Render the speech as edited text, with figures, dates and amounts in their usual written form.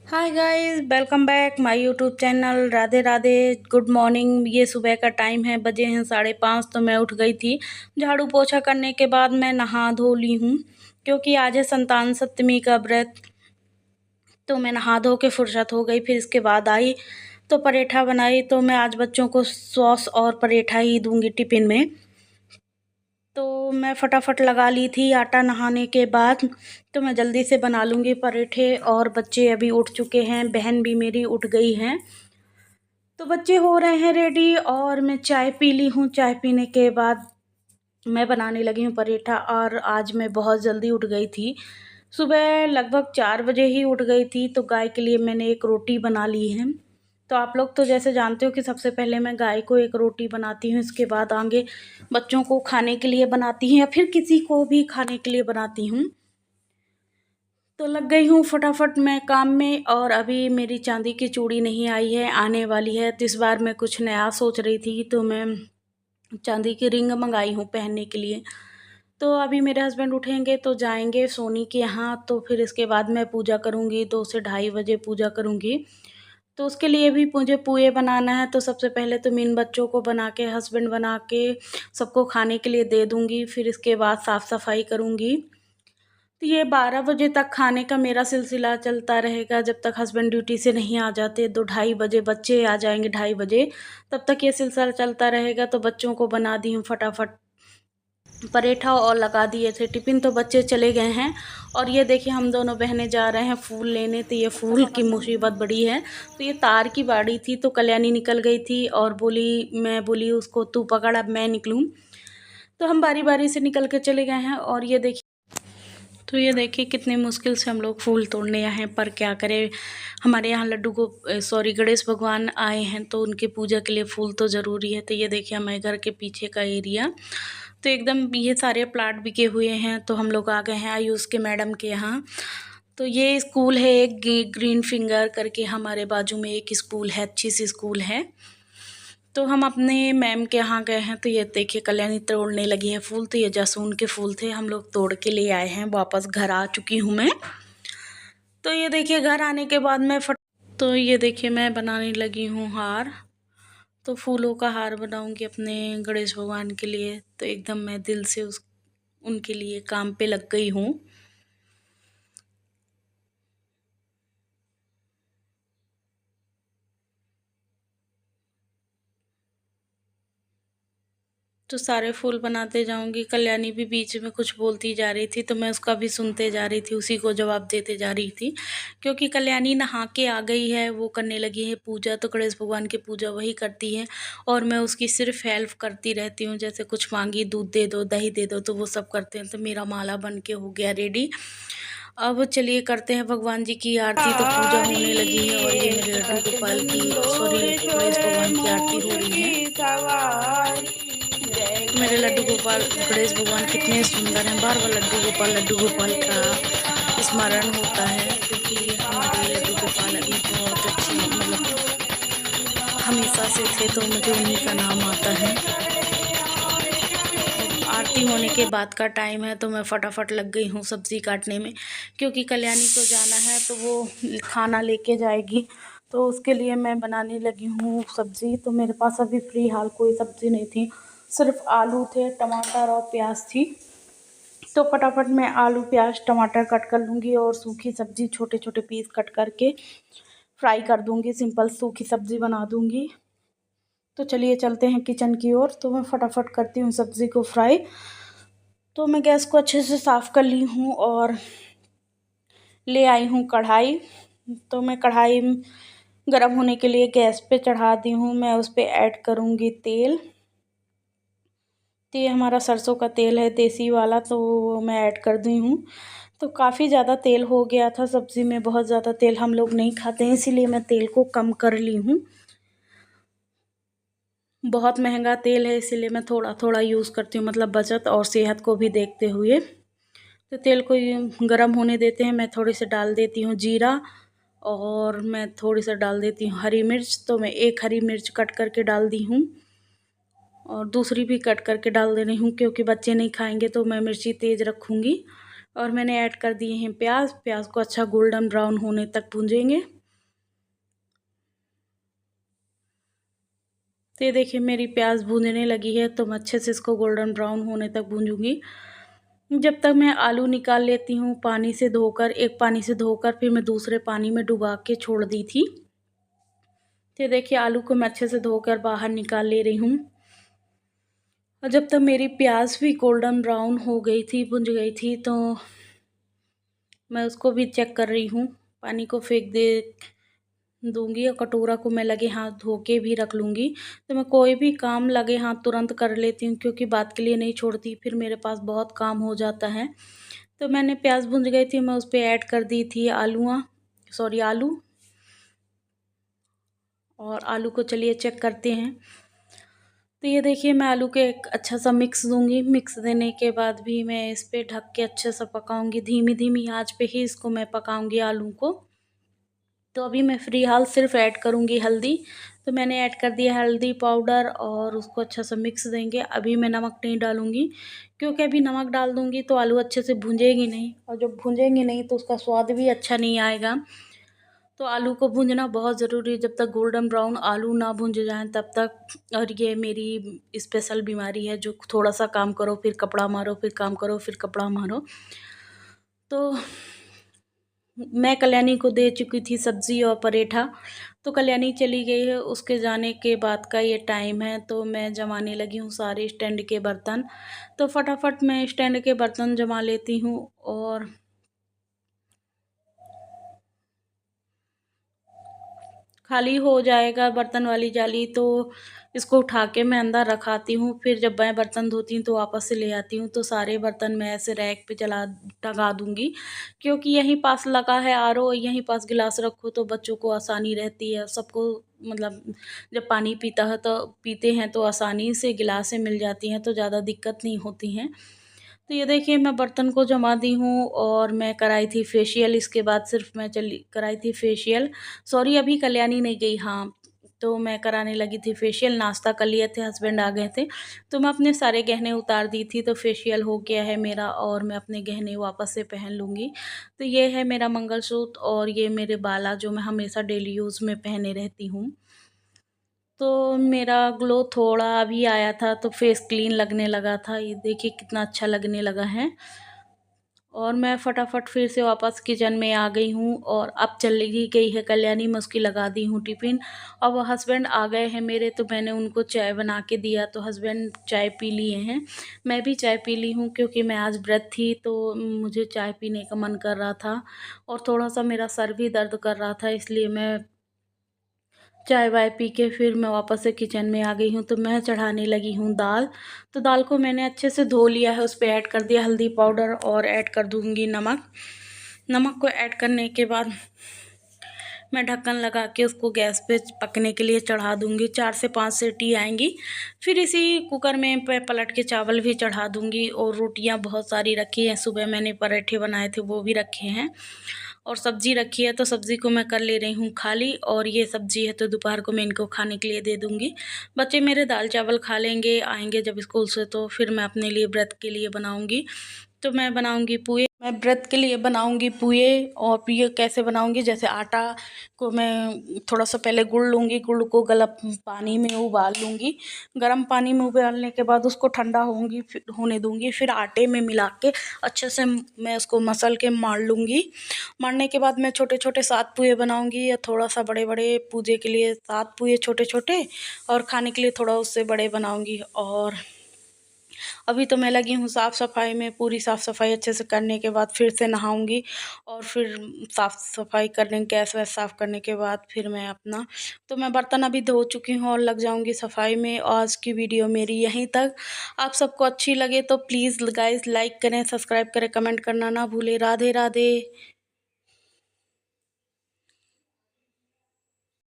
Hi guys, welcome back my YouTube channel. Radhe Radhe, good morning. ये सुबह का टाइम है, बजे हैं 5:30। तो मैं उठ गई थी। झाड़ू पोछा करने के बाद मैं नहा धो ली हूँ, क्योंकि आज है संतान सप्तमी का व्रत। तो मैं नहा धो के फुर्सत हो गई। फिर इसके बाद आई तो पराठा बनाई। तो मैं आज बच्चों को सॉस और पराठा ही दूंगी टिफ़िन में। तो मैं फटाफट लगा ली थी आटा नहाने के बाद। तो मैं जल्दी से बना लूँगी पराठे। और बच्चे अभी उठ चुके हैं, बहन भी मेरी उठ गई हैं। तो बच्चे हो रहे हैं रेडी और मैं चाय पी ली हूँ। चाय पीने के बाद मैं बनाने लगी हूँ पराठा। और आज मैं बहुत जल्दी उठ गई थी, सुबह लगभग 4 बजे ही उठ गई थी। तो गाय के लिए मैंने एक रोटी बना ली है। तो आप लोग तो जैसे जानते हो कि सबसे पहले मैं गाय को एक रोटी बनाती हूँ, इसके बाद आगे बच्चों को खाने के लिए बनाती हूँ या फिर किसी को भी खाने के लिए बनाती हूँ। तो लग गई हूँ फटाफट मैं काम में। और अभी मेरी चांदी की चूड़ी नहीं आई है, आने वाली है। तो इस बार मैं कुछ नया सोच रही थी, तो मैं चांदी की रिंग मंगाई हूँ पहनने के लिए। तो अभी मेरे हस्बैंड उठेंगे तो जाएंगे सोनी के यहाँ। तो फिर इसके बाद मैं पूजा करूँगी, 2 से ढाई बजे पूजा करूँगी। तो उसके लिए भी मुझे पूए बनाना है। तो सबसे पहले तो मैं इन बच्चों को बना के, हस्बैंड बना के सबको खाने के लिए दे दूँगी। फिर इसके बाद साफ़ सफाई करूँगी। तो ये 12 बजे तक खाने का मेरा सिलसिला चलता रहेगा, जब तक हस्बैंड ड्यूटी से नहीं आ जाते। 2 ढाई बजे बच्चे आ जाएंगे, 2:30 बजे, तब तक ये सिलसिला चलता रहेगा। तो बच्चों को बना दी हूँ फटाफट पराठा और लगा दिए थे टिफ़िन। तो बच्चे चले गए हैं। और ये देखिए हम दोनों बहनें जा रहे हैं फूल लेने। तो ये फूल की मुसीबत बड़ी है। तो ये तार की बाड़ी थी, तो कल्याणी निकल गई थी और मैं बोली उसको, तू पकड़ अब मैं निकलूँ। तो हम बारी बारी से निकल के चले गए हैं। और ये देखिए कितने मुश्किल से हम लोग फूल तोड़ने आए हैं, पर क्या करें। हमारे यहाँ गणेश भगवान आए हैं, तो उनकी पूजा के लिए फूल तो ज़रूरी है। तो ये देखिए हमारे घर के पीछे का एरिया, तो एकदम ये सारे प्लाट बिके हुए हैं। तो हम लोग आ गए हैं आयुष के मैडम के यहाँ। तो ये स्कूल है एक, ग्रीन फिंगर करके हमारे बाजू में एक स्कूल है, अच्छी सी स्कूल है। तो हम अपने मैम के यहाँ गए हैं। तो ये देखिए कल्याणी तोड़ने लगी है फूल। तो ये जासून के फूल थे, हम लोग तोड़ के ले आए हैं। वापस घर आ चुकी हूँ मैं। तो ये देखिए घर आने के बाद तो ये देखिए मैं बनाने लगी हूँ हार। तो फूलों का हार बनाऊंगी अपने गणेश भगवान के लिए। तो एकदम मैं दिल से उनके लिए काम पे लग गई हूँ। तो सारे फूल बनाते जाऊंगी। कल्याणी भी बीच में कुछ बोलती जा रही थी, तो मैं उसका भी सुनते जा रही थी, उसी को जवाब देते जा रही थी। क्योंकि कल्याणी नहा के आ गई है, वो करने लगी है पूजा। तो गणेश भगवान की पूजा वही करती है और मैं उसकी सिर्फ हेल्प करती रहती हूँ। जैसे कुछ मांगी, दूध दे दो, दही दे दो, तो वो सब करते हैं। तो मेरा माला बन के हो गया रेडी। अब चलिए करते हैं भगवान जी की आरती। तो पूजा होने लगी है और ये मेरे लड्डू गोपाल की, सॉरी, गणेश भगवान की आरती हो रही है। मेरे लड्डू गोपाल गणेश भगवान कितने सुंदर हैं। बार बार लड्डू गोपाल का स्मरण होता है, क्योंकि हमारे लड्डू गोपाल अभी बहुत अच्छे, मतलब हमेशा से थे, तो मुझे उन्हीं का नाम आता है। आरती होने के बाद का टाइम है, तो मैं फटाफट लग गई हूँ सब्ज़ी काटने में, क्योंकि कल्याणी को जाना है तो वो खाना लेके जाएगी। तो उसके लिए मैं बनाने लगी हूँ सब्ज़ी। तो मेरे पास अभी फ़िलहाल कोई सब्ज़ी नहीं थी, सिर्फ आलू थे, टमाटर और प्याज थी। तो फटाफट मैं आलू प्याज टमाटर कट कर लूँगी और सूखी सब्ज़ी छोटे छोटे पीस कट करके फ्राई कर दूँगी। सिंपल सूखी सब्ज़ी बना दूँगी। तो चलिए चलते हैं किचन की ओर। तो मैं फटाफट करती हूँ सब्ज़ी को फ्राई। तो मैं गैस को अच्छे से साफ़ कर ली हूँ और ले आई हूँ कढ़ाई। तो मैं कढ़ाई गर्म होने के लिए गैस पे चढ़ा दी हूँ। मैं उस पर ऐड करूँगी तेल। तो ये हमारा सरसों का तेल है, देसी वाला, तो वो मैं ऐड कर दी हूँ। तो काफ़ी ज़्यादा तेल हो गया था सब्ज़ी में, बहुत ज़्यादा तेल हम लोग नहीं खाते हैं, इसीलिए मैं तेल को कम कर ली हूँ। बहुत महंगा तेल है, इसीलिए मैं थोड़ा थोड़ा यूज़ करती हूँ, मतलब बचत और सेहत को भी देखते हुए। तो तेल को गर्म होने देते हैं। मैं थोड़ी सी डाल देती हूँ जीरा और मैं थोड़ी सी डाल देती हूँ हरी मिर्च। तो मैं एक हरी मिर्च कट करके डाल दी हूँ और दूसरी भी कट करके डाल दे रही हूँ, क्योंकि बच्चे नहीं खाएंगे तो मैं मिर्ची तेज़ रखूँगी। और मैंने ऐड कर दिए हैं प्याज। प्याज को अच्छा गोल्डन ब्राउन होने तक भूंजेंगे। तो ये देखिए मेरी प्याज भूनने लगी है, तो मैं अच्छे से इसको गोल्डन ब्राउन होने तक भूंजूंगी। जब तक मैं आलू निकाल लेती हूँ पानी से धोकर, एक पानी से धोकर फिर मैं दूसरे पानी में डुबा के छोड़ दी थी। तो देखिए आलू को मैं अच्छे से धोकर बाहर निकाल ले रही हूँ। और जब तक मेरी प्याज भी गोल्डन ब्राउन हो गई थी, भुंज गई थी, तो मैं उसको भी चेक कर रही हूँ। पानी को फेंक दे दूंगी और कटोरा को मैं लगे हाथ धो के भी रख लूँगी। तो मैं कोई भी काम लगे हाथ तुरंत कर लेती हूँ, क्योंकि बात के लिए नहीं छोड़ती, फिर मेरे पास बहुत काम हो जाता है। तो मैंने प्याज भुंज गई थी, मैं उस पर ऐड कर दी थी आलू। और आलू को चलिए चेक करते हैं। तो ये देखिए मैं आलू के एक अच्छा सा मिक्स दूंगी। मिक्स देने के बाद भी मैं इस पे ढक के अच्छे से पकाऊंगी, धीमी धीमी आंच पे ही इसको मैं पकाऊंगी आलू को। तो अभी मैं फ़िलहाल सिर्फ ऐड करूंगी हल्दी। तो मैंने ऐड कर दिया हल्दी पाउडर और उसको अच्छा सा मिक्स देंगे। अभी मैं नमक नहीं डालूंगी, क्योंकि अभी नमक डाल दूंगी तो आलू अच्छे से भुंजेगी नहीं, और जब भुंजेंगी नहीं तो उसका स्वाद भी अच्छा नहीं आएगा। तो आलू को भूंजना बहुत ज़रूरी है, जब तक गोल्डन ब्राउन आलू ना भूंज जाएं तब तक। और ये मेरी स्पेशल बीमारी है, जो थोड़ा सा काम करो फिर कपड़ा मारो, फिर काम करो फिर कपड़ा मारो। तो मैं कल्याणी को दे चुकी थी सब्ज़ी और पराठा, तो कल्याणी चली गई है, उसके जाने के बाद का ये टाइम है। तो मैं जमाने लगी हूँ सारे स्टैंड के बर्तन। तो फटाफट मैं स्टैंड के बर्तन जमा लेती हूँ, और खाली हो जाएगा बर्तन वाली जाली तो इसको उठा के मैं अंदर रखाती हूँ। फिर जब मैं बर्तन धोती हूँ तो वापस से ले आती हूँ, तो सारे बर्तन मैं ऐसे रैक पे टंगा दूँगी, क्योंकि यहीं पास लगा है आरओ, यहीं पास गिलास रखो तो बच्चों को आसानी रहती है। सबको मतलब जब पानी पीते हैं तो आसानी से गिलासें मिल जाती हैं, तो ज़्यादा दिक्कत नहीं होती हैं। तो ये देखिए मैं बर्तन को जमा दी हूँ, और मैं कराई थी फेशियल। इसके बाद सिर्फ मैं चली कराई थी फेशियल। सॉरी, अभी कल्याणी नहीं गई, हाँ। तो मैं कराने लगी थी फेशियल, नाश्ता कर लिए थे, हस्बैंड आ गए थे, तो मैं अपने सारे गहने उतार दी थी। तो फेशियल हो गया है मेरा, और मैं अपने गहने वापस से पहन लूँगी। तो ये है मेरा मंगलसूत्र, और ये मेरे बाला जो मैं हमेशा डेली यूज़ में पहने रहती हूँ। तो मेरा ग्लो थोड़ा अभी आया था, तो फेस क्लीन लगने लगा था। ये देखिए कितना अच्छा लगने लगा है। और मैं फटाफट फिर से वापस किचन में आ गई हूँ, और अब चली गई है कल्याणी, मैं उसकी लगा दी हूँ टिफ़िन। अब वो हस्बैंड आ गए हैं मेरे, तो मैंने उनको चाय बना के दिया, तो हस्बैंड चाय पी लिए हैं। मैं भी चाय पी ली हूँ, क्योंकि मैं आज व्रत थी, तो मुझे चाय पीने का मन कर रहा था, और थोड़ा-सा मेरा सर भी दर्द कर रहा था, इसलिए मैं चाय वाय पी के फिर मैं वापस से किचन में आ गई हूँ। तो मैं चढ़ाने लगी हूँ दाल। तो दाल को मैंने अच्छे से धो लिया है, उस पे ऐड कर दिया हल्दी पाउडर, और ऐड कर दूँगी नमक। नमक को ऐड करने के बाद मैं ढक्कन लगा के उसको गैस पे पकने के लिए चढ़ा दूँगी। 4 से 5 सीटी आएंगी, फिर इसी कुकर में पलट के चावल भी चढ़ा दूँगी। और रोटियां बहुत सारी रखी हैं, सुबह मैंने पराठे बनाए थे वो भी रखे हैं, और सब्ज़ी रखी है, तो सब्ज़ी को मैं कर ले रही हूँ खाली। और ये सब्ज़ी है तो दोपहर को मैं इनको खाने के लिए दे दूँगी। बच्चे मेरे दाल चावल खा लेंगे, आएंगे जब स्कूल से, तो फिर मैं अपने लिए व्रत के लिए बनाऊँगी। तो मैं बनाऊँगी पुए। मैं व्रत के लिए बनाऊँगी पुए। और पुए कैसे बनाऊँगी, जैसे आटा को मैं थोड़ा सा पहले गुड़ लूँगी, गुड़ को पानी में उबाल लूँगी। गर्म पानी में उबालने के बाद उसको ठंडा होने दूँगी, फिर आटे में मिला के अच्छे से मैं उसको मसल के मार लूँगी। मारने के बाद मैं छोटे छोटे 7 पुए बनाऊँगी, या थोड़ा सा बड़े बड़े पूजे के लिए 7 पुए छोटे छोटे, और खाने के लिए थोड़ा उससे बड़े बनाऊँगी। और अभी तो मैं लगी हूँ साफ़ सफाई में, पूरी साफ़ सफाई अच्छे से करने के बाद फिर से नहाऊंगी, और फिर साफ़ सफाई करने गैस वैस साफ़ करने के बाद फिर मैं अपना, तो मैं बर्तन अभी धो चुकी हूँ और लग जाऊंगी सफाई में। आज की वीडियो मेरी यहीं तक। आप सबको अच्छी लगे तो प्लीज़ गाइस लाइक करें, सब्सक्राइब करें, कमेंट करना ना भूलें। राधे राधे।